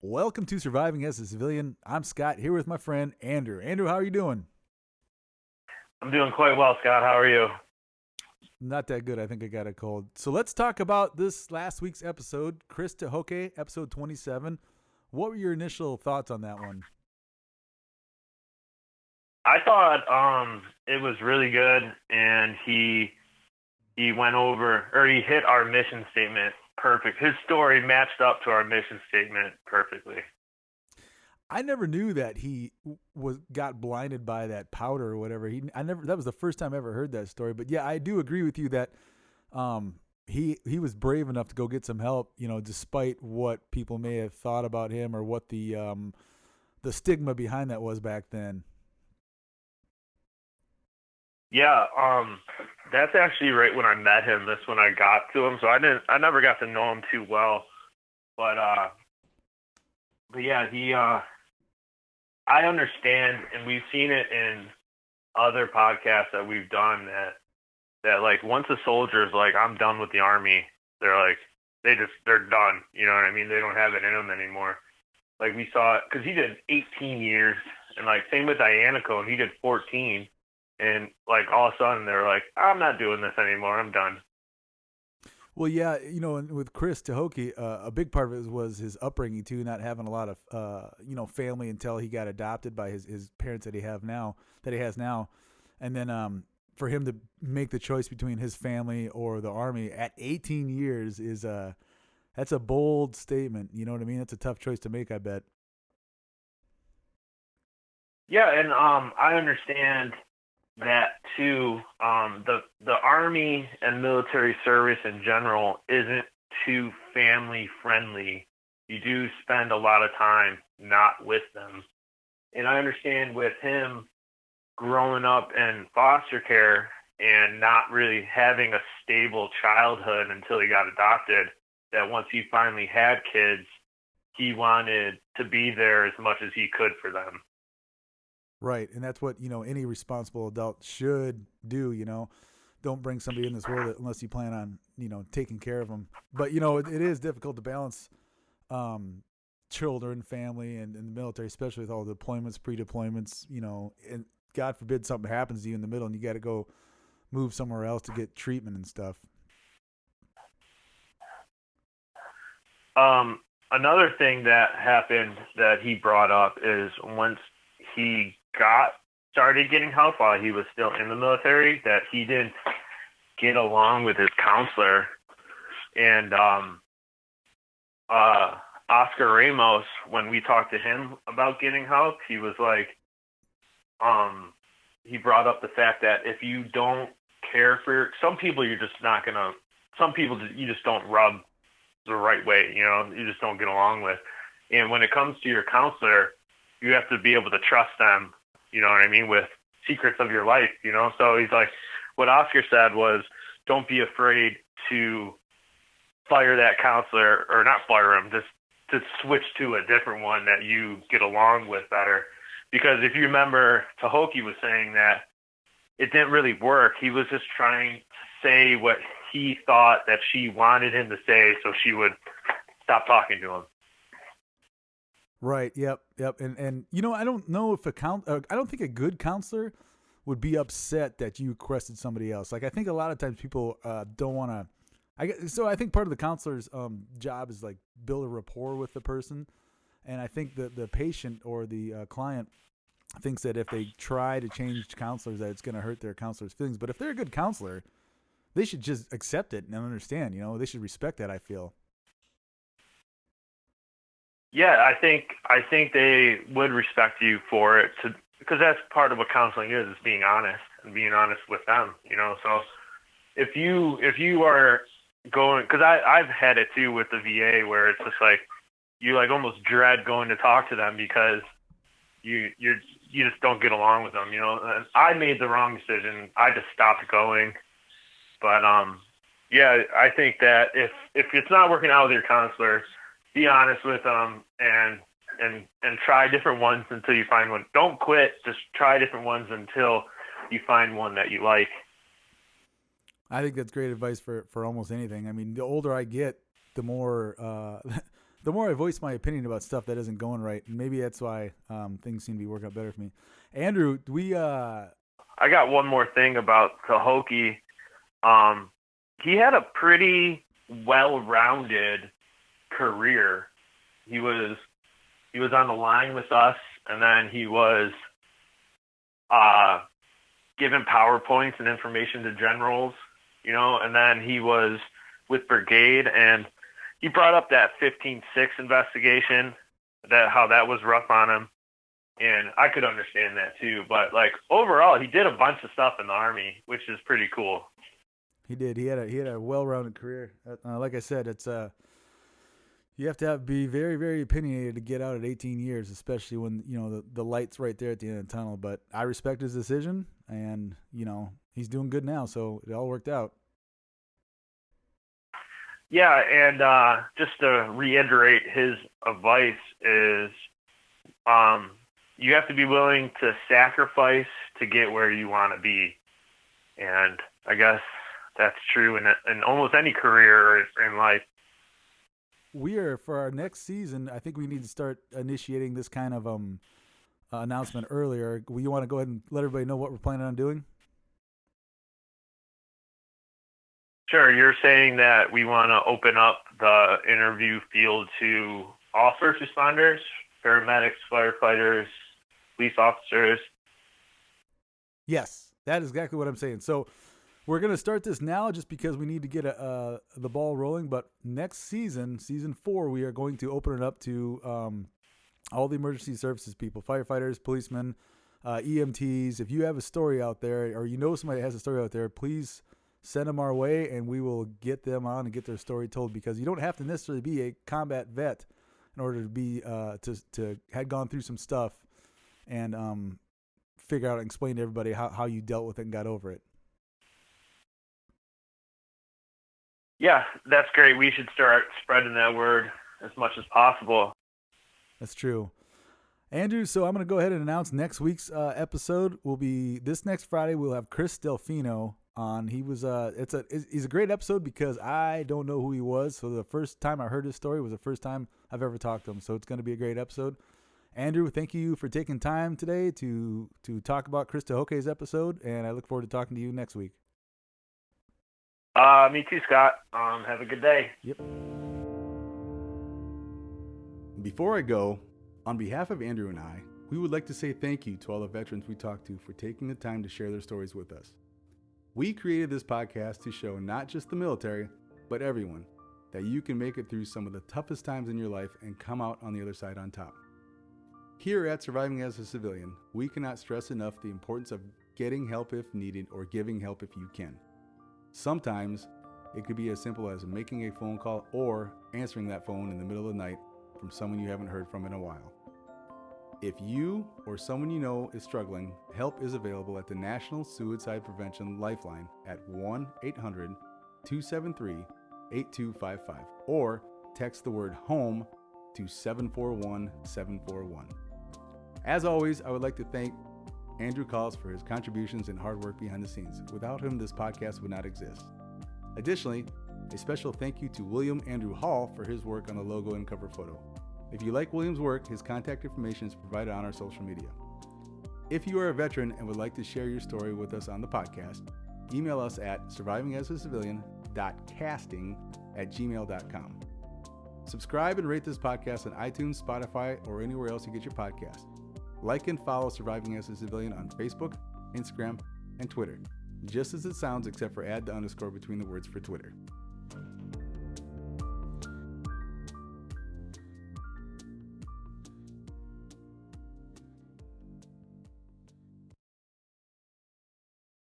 Welcome to Surviving as a Civilian. I'm Scott here with my friend Andrew. Andrew, how are you doing? I'm doing quite well, Scott. How are you? Not that good. I think I got a cold. So let's talk about this last week's episode, Chris Tehoke, episode 27. What were your initial thoughts on that one? I thought it was really good, and he went over, or he hit our mission statement perfect. His story matched up to our mission statement perfectly. I never knew that he was got blinded by that powder or whatever. I never that was the first time I ever heard that story. But yeah, I do agree with you that um, he was brave enough to go get some help. Despite what people may have thought about him or what the stigma behind that was back then. Yeah, that's actually right when I met him. That's when I got to him. So I never got to know him too well, but yeah, I understand, and we've seen it in other podcasts that we've done that like once a soldier's like, I'm done with the army, they're like, they're done. You know what I mean? They don't have it in them anymore. Like we saw it because he did 18 years, and like same with Ianico, and he did 14, and like all of a sudden they're like, I'm not doing this anymore. I'm done. Well, yeah, and with Chris Tehoke, a big part of it was his upbringing too, not having a lot of family until he got adopted by his parents that he has now, and then for him to make the choice between his family or the army at 18 years is that's a bold statement. You know what I mean? That's a tough choice to make, I bet. Yeah, and I understand that too. The army and military service in general isn't too family friendly. You do spend a lot of time not with them, and I understand with him growing up in foster care and not really having a stable childhood until he got adopted. That once he finally had kids, he wanted to be there as much as he could for them. Right, and that's what any responsible adult should do. Don't bring somebody in this world unless you plan on taking care of them. But it is difficult to balance um, children, family, and the military, especially with all the deployments, pre-deployments. And God forbid something happens to you in the middle, and you got to go move somewhere else to get treatment and stuff. Another thing that happened that he brought up is once he got started getting help while he was still in the military, that he didn't get along with his counselor. And Oscar Ramos, when we talked to him about getting help, he was like, he brought up the fact that if you don't care for some people, you're just not gonna. Some people you just don't rub the right way. You just don't get along with. And when it comes to your counselor, you have to be able to trust them. You know what I mean, with secrets of your life. So he's like, what Oscar said was, don't be afraid to fire that counselor, or not fire him, just to switch to a different one that you get along with better. Because if you remember, Tehoke was saying that it didn't really work. He was just trying to say what he thought that she wanted him to say so she would stop talking to him. Right. Yep. Yep. And I don't know if I don't think a good counselor would be upset that you requested somebody else. Like I think a lot of times people don't want to. I think part of the counselor's job is like build a rapport with the person, and I think the patient or the client thinks that if they try to change counselors, that it's going to hurt their counselor's feelings. But if they're a good counselor, they should just accept it and understand. They should respect that. I feel. Yeah, I think they would respect you for it, because that's part of what counseling is being honest and being honest with them. So if you are going, because I've had it too with the VA, where it's just like you like almost dread going to talk to them because you just don't get along with them. And I made the wrong decision. I just stopped going. But yeah, I think that if it's not working out with your counselor, be honest with them and try different ones until you find one. Don't quit. Just try different ones until you find one that you like. I think that's great advice for almost anything. I mean, the older I get, the more the more I voice my opinion about stuff that isn't going right, and maybe that's why things seem to be working out better for me. Andrew, I got one more thing about Tehoke. He had a pretty well-rounded career. He was on the line with us, and then he was giving PowerPoints and information to generals, and then he was with Brigade, and he brought up that 15-6 investigation, how that was rough on him, and I could understand that too. But overall, he did a bunch of stuff in the Army, which is pretty cool. He did. He had a well-rounded career. Like I said, it's you have to be very, very opinionated to get out at 18 years, especially when the light's right there at the end of the tunnel. But I respect his decision, and he's doing good now, so it all worked out. Yeah, and just to reiterate his advice is, you have to be willing to sacrifice to get where you want to be, and I guess that's true in almost any career in life. For our next season, I think we need to start initiating this kind of announcement earlier. You want to go ahead and let everybody know what we're planning on doing? Sure. You're saying that we want to open up the interview field to all first responders, paramedics, firefighters, police officers. Yes, that is exactly what I'm saying. So we're going to start this now just because we need to get the ball rolling. But next season, season 4, we are going to open it up to all the emergency services people, firefighters, policemen, EMTs. If you have a story out there, or somebody that has a story out there, please send them our way, and we will get them on and get their story told, because you don't have to necessarily be a combat vet in order to be to had gone through some stuff and figure out and explain to everybody how you dealt with it and got over it. Yeah, that's great. We should start spreading that word as much as possible. That's true. Andrew, so I'm going to go ahead and announce next week's episode will be this next Friday. We'll have Chris Delphino on. He's a great episode because I don't know who he was. So the first time I heard his story was the first time I've ever talked to him. So it's going to be a great episode. Andrew, thank you for taking time today to talk about Chris Tehoke's episode, and I look forward to talking to you next week. Me too, Scott. Have a good day. Yep. Before I go, on behalf of Andrew and I, we would like to say thank you to all the veterans we talked to for taking the time to share their stories with us. We created this podcast to show not just the military, but everyone, that you can make it through some of the toughest times in your life and come out on the other side on top. Here at Surviving as a Civilian, we cannot stress enough the importance of getting help if needed or giving help if you can. Sometimes it could be as simple as making a phone call or answering that phone in the middle of the night from someone you haven't heard from in a while. If you or someone you know is struggling, help is available at the National Suicide Prevention Lifeline at 1-800-273-8255 or text the word HOME to 741-741. As always, I would like to thank Andrew Calls for his contributions and hard work behind the scenes. Without him, this podcast would not exist. Additionally, a special thank you to William Andrew Hall for his work on the logo and cover photo. If you like William's work, his contact information is provided on our social media. If you are a veteran and would like to share your story with us on the podcast, email us at survivingasacivilian.casting@gmail.com. Subscribe and rate this podcast on iTunes, Spotify, or anywhere else you get your podcast. Like and follow Surviving as a Civilian on Facebook, Instagram, and Twitter. Just as it sounds, except for add the underscore between the words for Twitter.